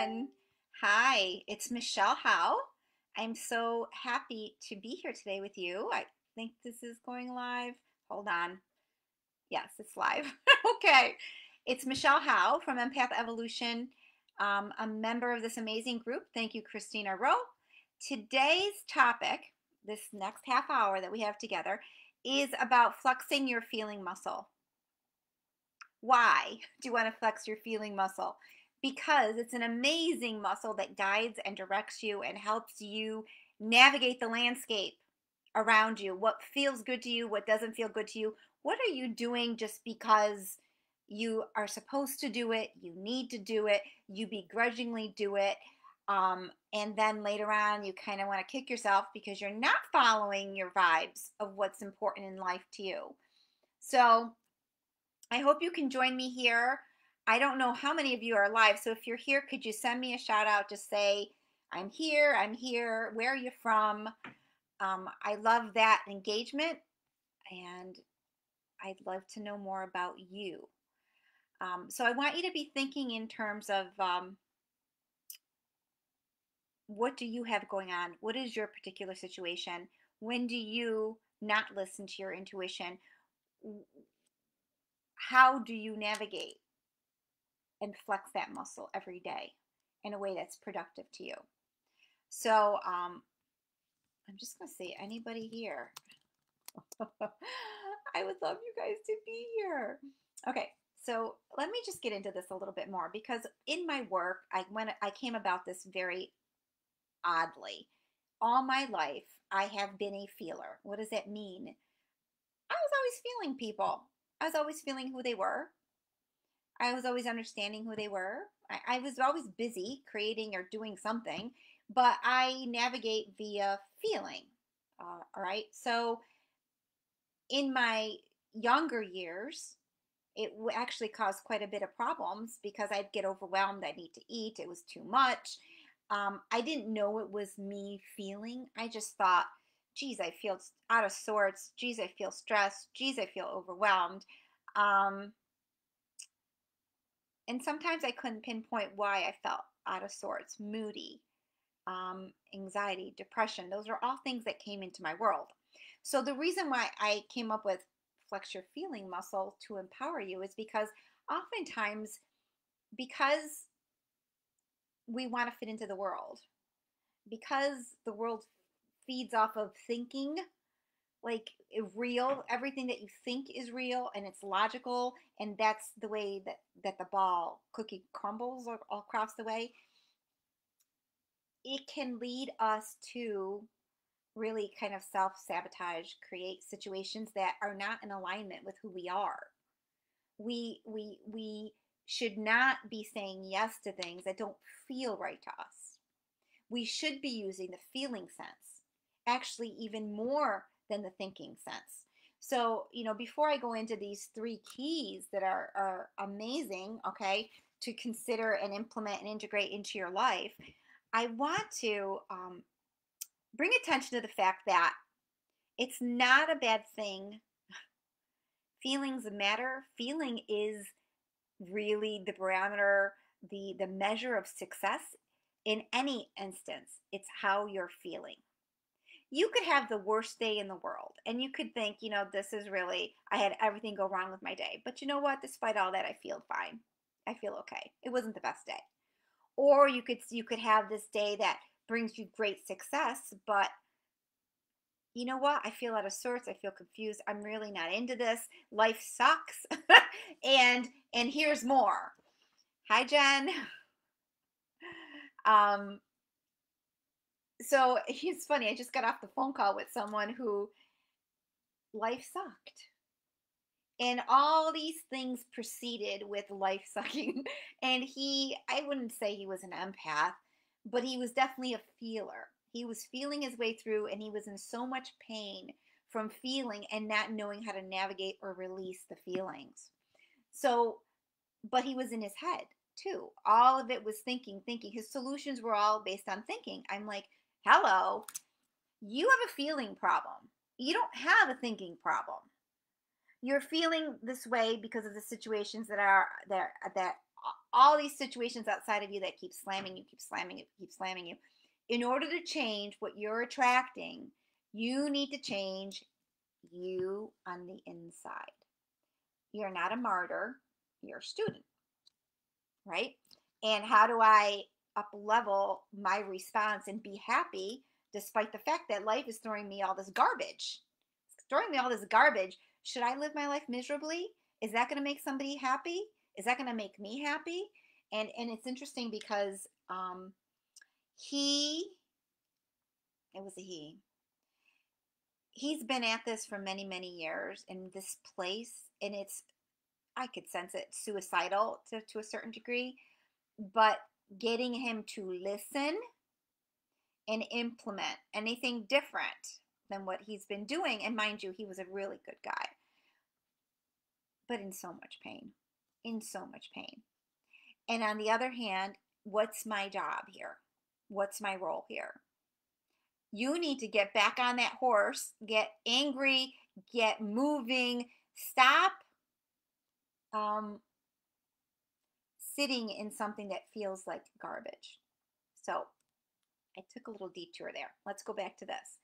everyone. Hi, it's Michelle Howe. I'm so happy to be here today with you. I think this is going live. Hold on. Yes, it's live. Okay. It's Michelle Howe from Empath Evolution, a member of this amazing group. Thank you, Christina Rowe. Today's topic, this next half hour that we have together, is about flexing your feeling muscle. Why do you want to flex your feeling muscle? Because it's an amazing muscle that guides and directs you and helps you navigate the landscape around you. What feels good to you, what doesn't feel good to you. What are you doing just because you are supposed to do it, you need to do it, you begrudgingly do it, and then later on you kind of want to kick yourself because you're not following your vibes of what's important in life to you. So I hope you can join me here. I don't know how many of you are live, so if you're here, could you send me a shout out? Just say, I'm here, where are you from? I love that engagement, and I'd love to know more about you. So I want you to be thinking in terms of what do you have going on? What is your particular situation? When do you not listen to your intuition? How do you navigate and flex that muscle every day in a way that's productive to you? So I'm just going to say, anybody here? I would love you guys to be here. Okay, so let me just get into this a little bit more because in my work, I came about this very oddly. All my life, I have been a feeler. What does that mean? I was always feeling people. I was always feeling who they were. I was always understanding who they were. I was always busy creating or doing something, but I navigate via feeling. All right. So in my younger years, it actually caused quite a bit of problems because I'd get overwhelmed. I'd need to eat. It was too much. I didn't know it was me feeling. I just thought, geez, I feel out of sorts. Geez, I feel stressed. Geez, I feel overwhelmed. Um, and sometimes I couldn't pinpoint why I felt out of sorts, moody, anxiety, depression. Those are all things that came into my world. So the reason why I came up with flex your feeling muscle to empower you is because oftentimes, because we want to fit into the world, because the world feeds off of thinking like real, everything that you think is real and it's logical, and that's the way that the ball cookie crumbles all across the way. It can lead us to really kind of self-sabotage, create situations that are not in alignment with who we are. We should not be saying yes to things that don't feel right to us. We should be using the feeling sense, actually even more than the thinking sense. So, before I go into these three keys that are amazing, okay, to consider and implement and integrate into your life, I want to bring attention to the fact that it's not a bad thing. Feelings matter. Feeling is really the barometer, the measure of success in any instance. It's how you're feeling. You could have the worst day in the world and you could think, this is really, I had everything go wrong with my day. But you know what? Despite all that, I feel fine. I feel okay. It wasn't the best day. Or you could have this day that brings you great success, but you know what? I feel out of sorts. I feel confused. I'm really not into this. Life sucks. and here's more. Hi, Jen. Um, so it's funny. I just got off the phone call with someone who life sucked. And all these things proceeded with life sucking. And I wouldn't say he was an empath, but he was definitely a feeler. He was feeling his way through, and he was in so much pain from feeling and not knowing how to navigate or release the feelings. So, but he was in his head too. All of it was thinking. His solutions were all based on thinking. I'm like, hello, you have a feeling problem. You don't have a thinking problem. You're feeling this way because of the situations that all these situations outside of you that keep slamming you, keep slamming you, keep slamming you. In order to change what you're attracting, you need to change you on the inside. You're not a martyr, you're a student, right? And how do I up level my response and be happy despite the fact that life is throwing me all this garbage? It's throwing me all this garbage. Should I live my life miserably? Is that going to make somebody happy? Is that going to make me happy? And it's interesting because he, it was a he, he's been at this for many, many years in this place, and it's, I could sense it, suicidal to a certain degree, but getting him to listen and implement anything different than what he's been doing. And mind you, he was a really good guy, but in so much pain, in so much pain. And on the other hand, what's my job here? What's my role here? You need to get back on that horse, get angry, get moving, stop sitting in something that feels like garbage. So I took a little detour there. Let's go back to this.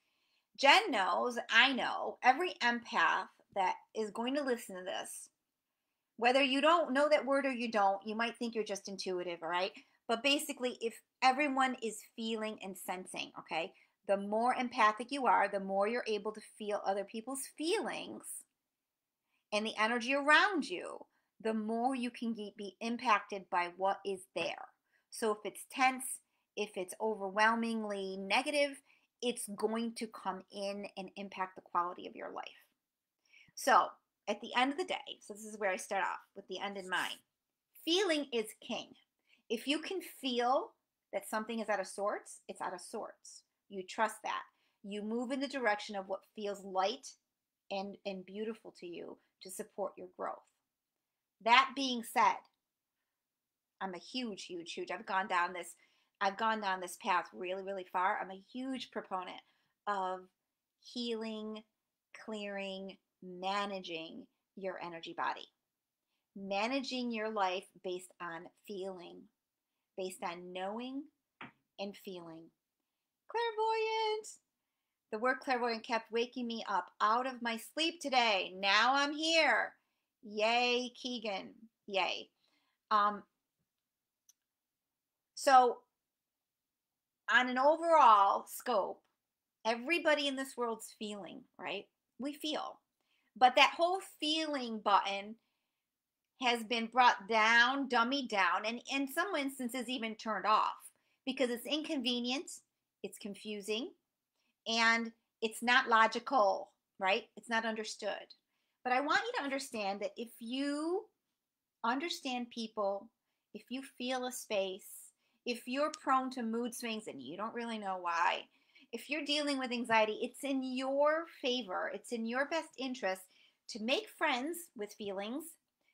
Jen knows, I know, every empath that is going to listen to this, whether you don't know that word or you don't, you might think you're just intuitive, all right? But basically, if everyone is feeling and sensing, okay, the more empathic you are, the more you're able to feel other people's feelings and the energy around you, the more you can be impacted by what is there. So if it's tense, if it's overwhelmingly negative, it's going to come in and impact the quality of your life. So at the end of the day, so this is where I start off with the end in mind. Feeling is king. If you can feel that something is out of sorts, it's out of sorts. You trust that. You move in the direction of what feels light and beautiful to you to support your growth. That being said, I'm a huge I've gone down this path really, really far. I'm a huge proponent of healing, clearing, managing your energy body. Managing your life based on feeling, based on knowing and feeling. Clairvoyant. The word clairvoyant kept waking me up out of my sleep today. Now I'm here. Yay, Keegan. Yay. So on an overall scope, everybody in this world's feeling, right? We feel. But that whole feeling button has been brought down, dummied down, and in some instances even turned off because it's inconvenient, it's confusing, and it's not logical, right? It's not understood. But I want you to understand that if you understand people, if you feel a space, if you're prone to mood swings and you don't really know why, if you're dealing with anxiety, it's in your favor, it's in your best interest to make friends with feelings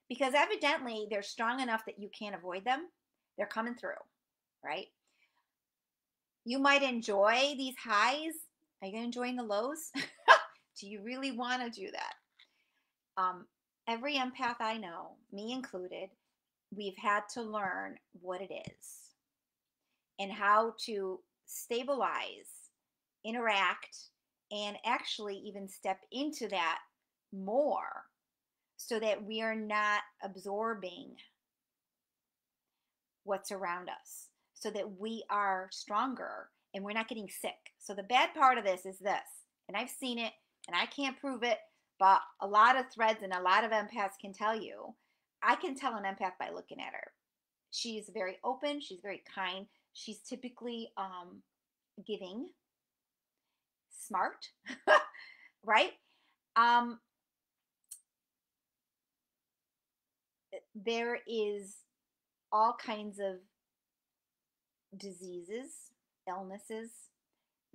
because evidently they're strong enough that you can't avoid them. They're coming through, right? You might enjoy these highs. Are you enjoying the lows? Do you really want to do that? Every empath I know, me included, we've had to learn what it is and how to stabilize, interact, and actually even step into that more so that we are not absorbing what's around us, so that we are stronger and we're not getting sick. So the bad part of this is this, and I've seen it and I can't prove it, but a lot of threads and a lot of empaths can tell you. I can tell an empath by looking at her. She's very open, she's very kind, she's typically giving, smart, right? There is all kinds of diseases, illnesses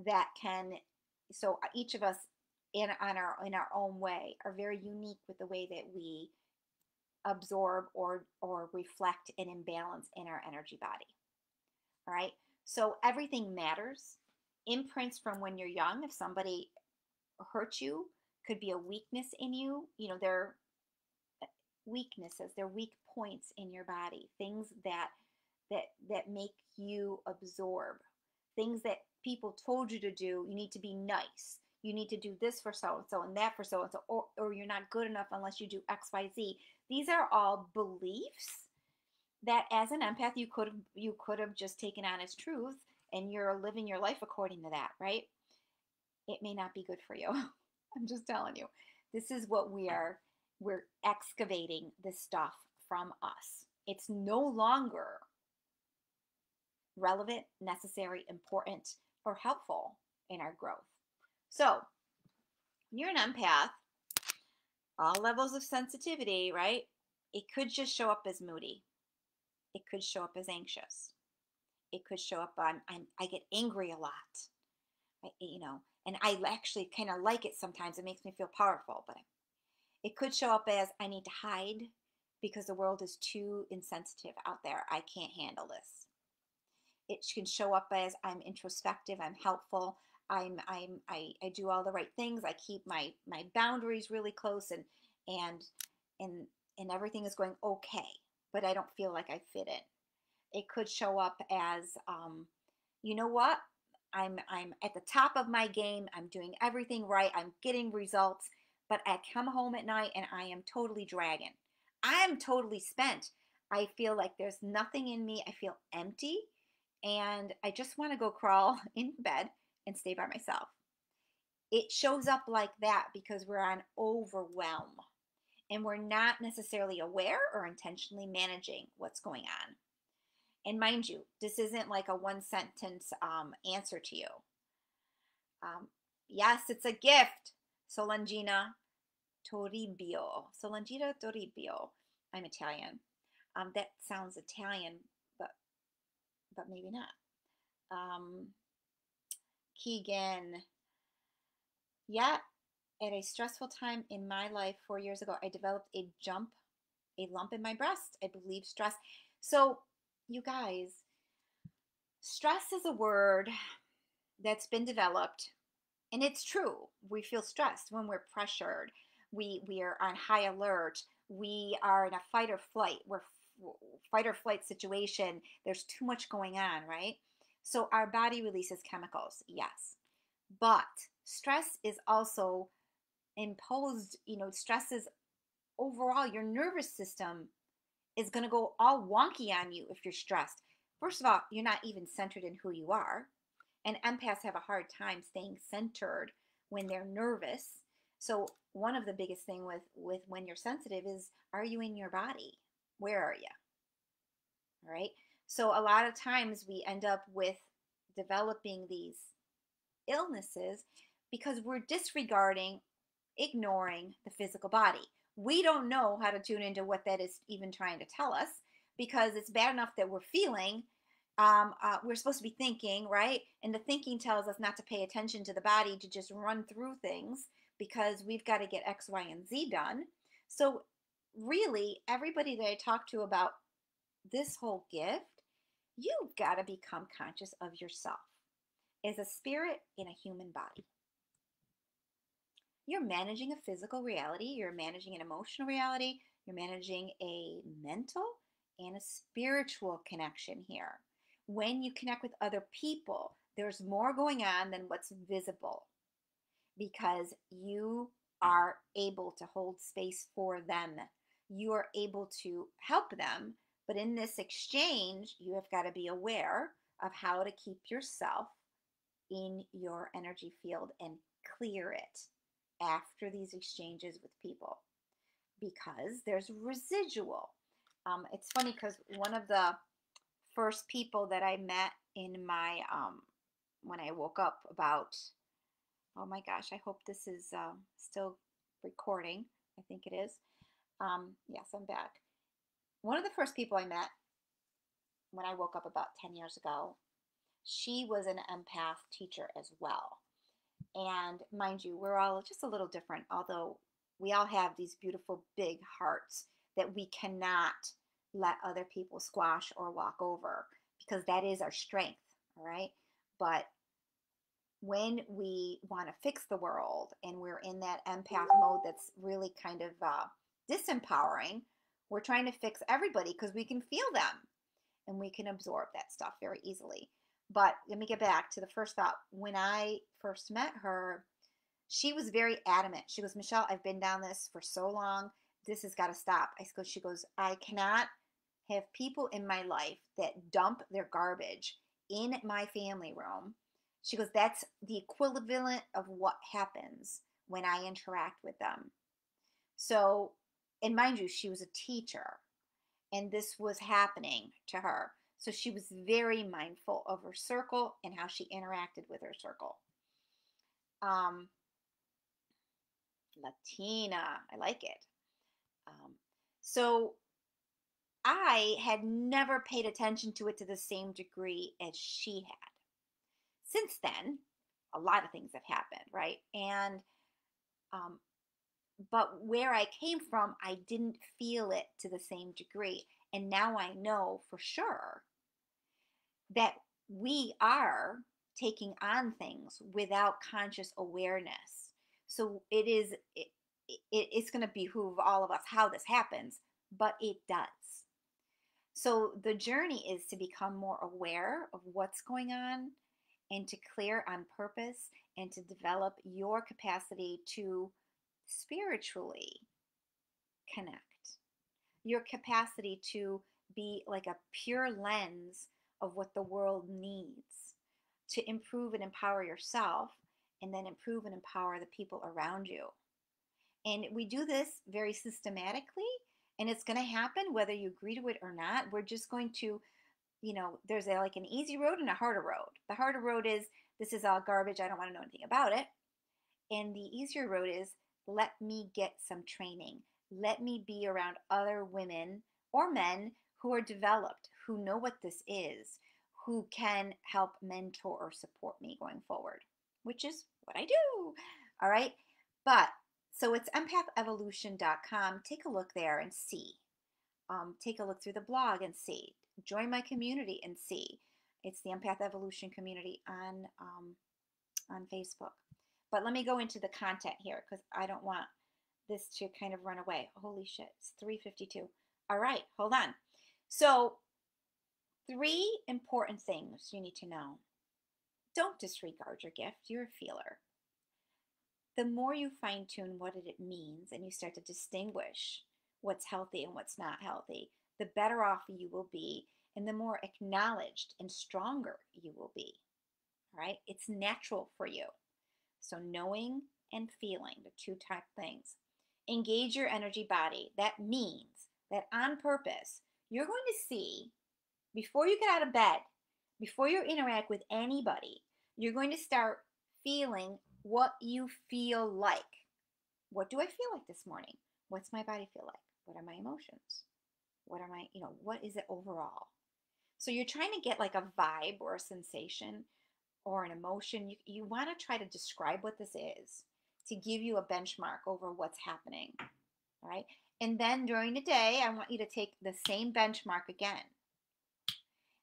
that can, so each of us in our own way are very unique with the way that we absorb or reflect an imbalance in our energy body. All right, so everything matters. Imprints from when you're young, if somebody hurt you, could be a weakness in you. You know, weaknesses. They're weak points in your body, things that make you absorb, things that people told you to do. You need to be nice. You need to do this for so and so and that for so and so, or you're not good enough unless you do XYZ. These are all beliefs that as an empath you could have just taken on as truth, and you're living your life according to that, right? It may not be good for you. I'm just telling you. This is what we're excavating this stuff from us. It's no longer relevant, necessary, important, or helpful in our growth. So, when you're an empath, all levels of sensitivity, right? It could just show up as moody. It could show up as anxious. It could show up I get angry a lot. And I actually kind of like it sometimes. It makes me feel powerful, but it could show up as I need to hide because the world is too insensitive out there. I can't handle this. It can show up as I'm introspective, I'm helpful, I do all the right things, I keep my boundaries really close, and and and everything is going okay, but I don't feel like I fit in. It could show up as, you know what? I'm at the top of my game. I'm doing everything right. I'm getting results, but I come home at night and I am totally dragging. I am totally spent. I feel like there's nothing in me. I feel empty, and I just want to go crawl in bed and stay by myself. It shows up like that because we're on overwhelm and we're not necessarily aware or intentionally managing what's going on. And mind you, this isn't like a one sentence answer to you. Yes, it's a gift. Solangina Toribio. Solangina Toribio. I'm Italian. That sounds Italian, but maybe not. Keegan. Yeah, at a stressful time in my life 4 years ago, I developed a lump in my breast. I believe stress. So, you guys, stress is a word that's been developed, and it's true. We feel stressed when we're pressured. We are on high alert. We are in a fight or flight situation. There's too much going on, right? So our body releases chemicals, yes. But stress is also imposed, stress is overall, your nervous system is going to go all wonky on you if you're stressed. First of all, you're not even centered in who you are. And empaths have a hard time staying centered when they're nervous. So one of the biggest thing with when you're sensitive is, are you in your body? Where are you? All right. So a lot of times we end up with developing these illnesses because we're disregarding, ignoring the physical body. We don't know how to tune into what that is even trying to tell us, because it's bad enough that we're feeling. We're supposed to be thinking, right? And the thinking tells us not to pay attention to the body, to just run through things because we've got to get X, Y, and Z done. So really, everybody that I talk to about this whole gift, you've got to become conscious of yourself as a spirit in a human body. You're managing a physical reality, you're managing an emotional reality, you're managing a mental and a spiritual connection here. When you connect with other people, there's more going on than what's visible, because you are able to hold space for them. You are able to help them, but in this exchange, you have got to be aware of how to keep yourself in your energy field and clear it after these exchanges with people, because there's residual. It's funny because one of the first people that I met in my when I woke up about, oh my gosh, I hope this is still recording. I think it is. Yes, I'm back. One of the first people I met when I woke up about 10 years ago, she was an empath teacher as well. And mind you, we're all just a little different, although we all have these beautiful big hearts that we cannot let other people squash or walk over, because that is our strength, all right? But when we want to fix the world and we're in that empath mode that's really kind of disempowering, We're trying to fix everybody because we can feel them and we can absorb that stuff very easily. But let me get back to the first thought. When I first met her, she was very adamant. She goes, Michelle, I've been down this for so long. This has got to stop. She goes, I cannot have people in my life that dump their garbage in my family room. She goes, that's the equivalent of what happens when I interact with them. So, and mind you, she was a teacher and this was happening to her. So she was very mindful of her circle and how she interacted with her circle. Um, Latina, I like it. So I had never paid attention to it to the same degree as she had. Since then, a lot of things have happened, right? And um, but where I came from, I didn't feel it to the same degree. And now I know for sure that we are taking on things without conscious awareness. So it's going to behoove all of us how this happens, but it does. So the journey is to become more aware of what's going on and to clear on purpose and to develop your capacity to spiritually connect. Your capacity to be like a pure lens of what the world needs to improve and empower yourself and then improve and empower the people around you. And we do this very systematically, and it's going to happen whether you agree to it or not. We're just going to, there's like an easy road and a harder road. The harder road is this is all garbage. I don't want to know anything about it. And the easier road is let me get some training. Let me be around other women or men who are developed, who know what this is, who can help mentor or support me going forward, which is what I do. All right. But so it's empathevolution.com. Take a look there and see. Take a look through the blog and see. Join my community and see. It's the Empath Evolution community on Facebook. But let me go into the content here because I don't want this to kind of run away. Holy shit, it's 3:52. All right, hold on. So 3 important things you need to know. Don't disregard your gift. You're a feeler. The more you fine tune what it means and you start to distinguish what's healthy and what's not healthy, the better off you will be and the more acknowledged and stronger you will be. All right, it's natural for you. So knowing and feeling, the 2 type things. Engage your energy body. That means that on purpose, you're going to see before you get out of bed, before you interact with anybody, you're going to start feeling what you feel like. What do I feel like this morning? What's my body feel like? What are my emotions? What are my, what is it overall? So you're trying to get like a vibe or a sensation or an emotion. You want to try to describe what this is to give you a benchmark over what's happening. All right. And then during the day, I want you to take the same benchmark again.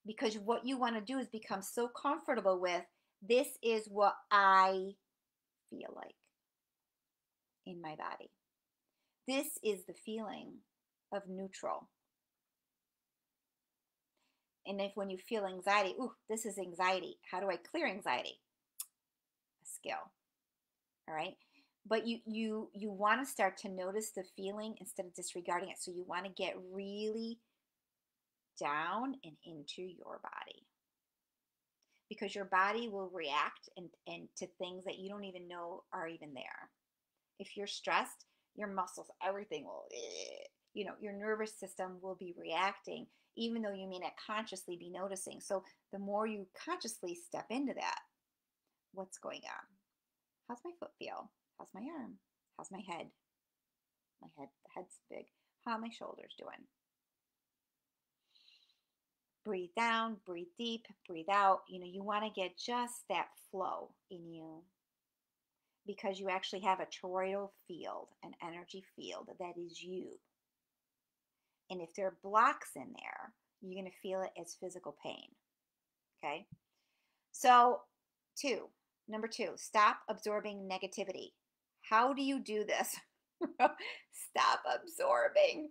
Because what you want to do is become so comfortable with this is what I feel like in my body. This is the feeling of neutral. And if when you feel anxiety, this is anxiety. How do I clear anxiety? A skill. All right. But you want to start to notice the feeling instead of disregarding it. So you want to get really down and into your body. Because your body will react and to things that you don't even know are even there. If you're stressed, your muscles, everything will, your nervous system will be reacting, even though you may not consciously be noticing. So the more you consciously step into that, what's going on? How's my foot feel? How's my arm? How's my head? The head's big. How are my shoulders doing? Breathe down, breathe deep, breathe out. You want to get just that flow in you because you actually have a toroidal field, an energy field that is you. And if there are blocks in there, you're going to feel it as physical pain. Okay? So, number 2, stop absorbing negativity. How do you do this? Stop absorbing.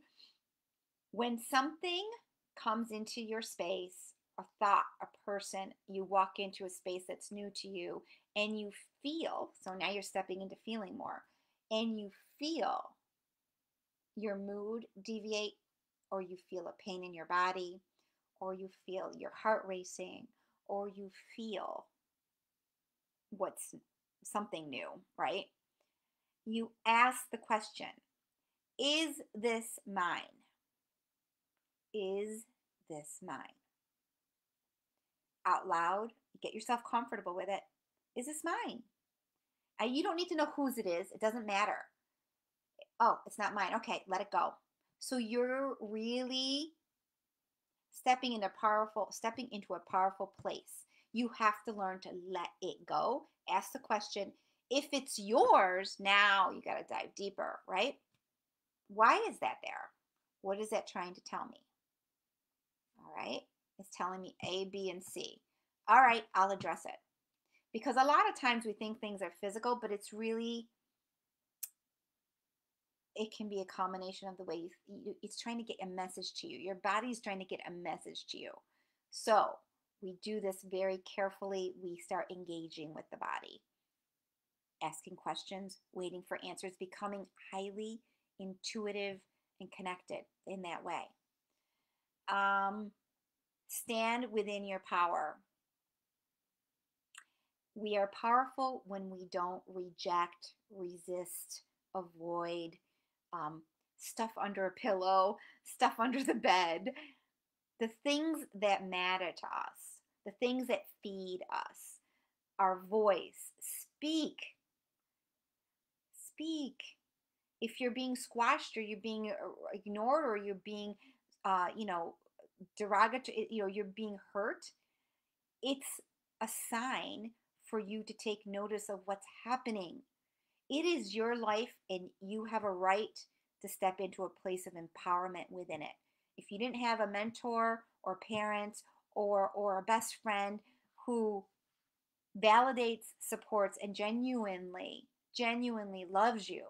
When something comes into your space, a thought, a person, you walk into a space that's new to you and you feel, so now you're stepping into feeling more, and you feel your mood deviate, or you feel a pain in your body, or you feel your heart racing, or you feel what's something new, right? You ask the question, is this mine? Is this mine? Out loud, get yourself comfortable with it. Is this mine? And you don't need to know whose it is. It doesn't matter. Oh, it's not mine. Okay, let it go. So you're really stepping into a powerful place. You have to learn to let it go. Ask the question, if it's yours, now you got to dive deeper, right? Why is that there? What is that trying to tell me? All right. It's telling me A, B, and C. All right, I'll address it. Because a lot of times we think things are physical, but it's really, it can be a combination of the way it's trying to get a message to you. Your body's trying to get a message to you. So we do this very carefully. We start engaging with the body, asking questions, waiting for answers, becoming highly intuitive and connected in that way. Stand within your power. We are powerful when we don't reject, resist, avoid, stuff under a pillow, stuff under the bed. The things that matter to us, the things that feed us, our voice. Speak. Speak. If you're being squashed or you're being ignored or you're being, derogatory, you're being hurt, it's a sign for you to take notice of what's happening. It is your life, and you have a right to step into a place of empowerment within it. If you didn't have a mentor or parents or a best friend who validates, supports, and genuinely loves you,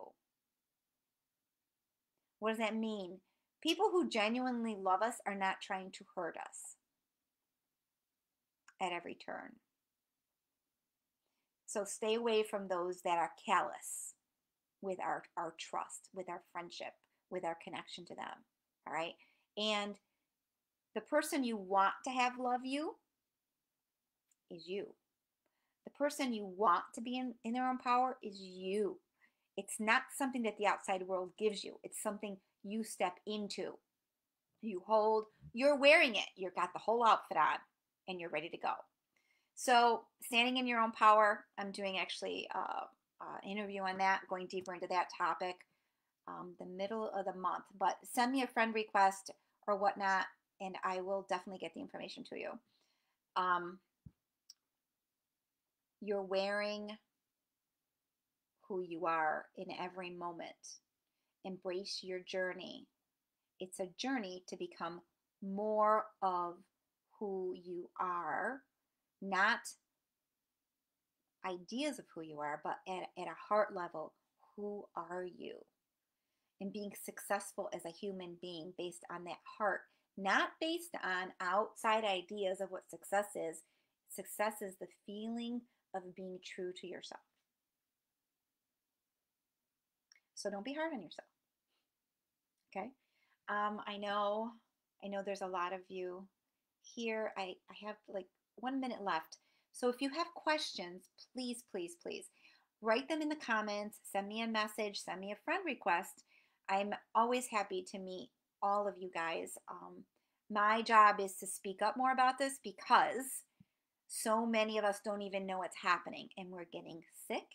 what does that mean? People who genuinely love us are not trying to hurt us at every turn. So stay away from those that are callous with our trust, with our friendship, with our connection to them. All right. And the person you want to have love you is you. The person you want to be in their own power is you. It's not something that the outside world gives you. It's something you step into. You hold, you're wearing it. You've got the whole outfit on and you're ready to go. So standing in your own power, I'm doing actually interview on that, going deeper into that topic, the middle of the month. But send me a friend request or whatnot, and I will definitely get the information to you. You're wearing who you are in every moment. Embrace your journey. It's a journey to become more of who you are, not ideas of who you are, but at a heart level, who are you? And being successful as a human being based on that heart, not based on outside ideas of what success is. Success is the feeling of being true to yourself. So don't be hard on yourself. Okay. I know there's a lot of you here. I have like 1 minute left. So if you have questions, please, please, please write them in the comments, send me a message, send me a friend request. I'm always happy to meet all of you guys. My job is to speak up more about this because so many of us don't even know what's happening and we're getting sick.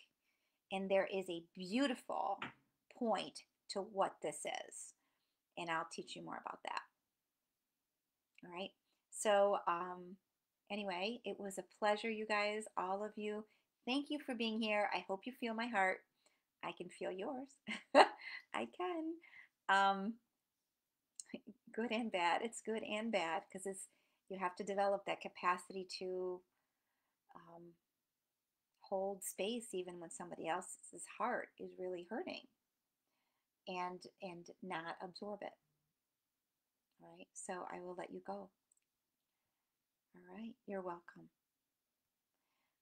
And there is a beautiful point to what this is. And I'll teach you more about that. All right. So, anyway, it was a pleasure, you guys, all of you. Thank you for being here. I hope you feel my heart. I can feel yours. I can. Good and bad. It's good and bad because you have to develop that capacity to hold space even when somebody else's heart is really hurting, and not absorb it. All right, so I will let you go. All right, you're welcome.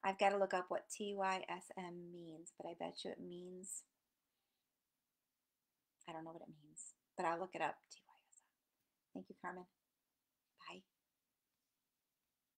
I've got to look up what TYSM means, but I bet you it means, I don't know what it means, but I'll look it up. TYSM. Thank you, Carmen.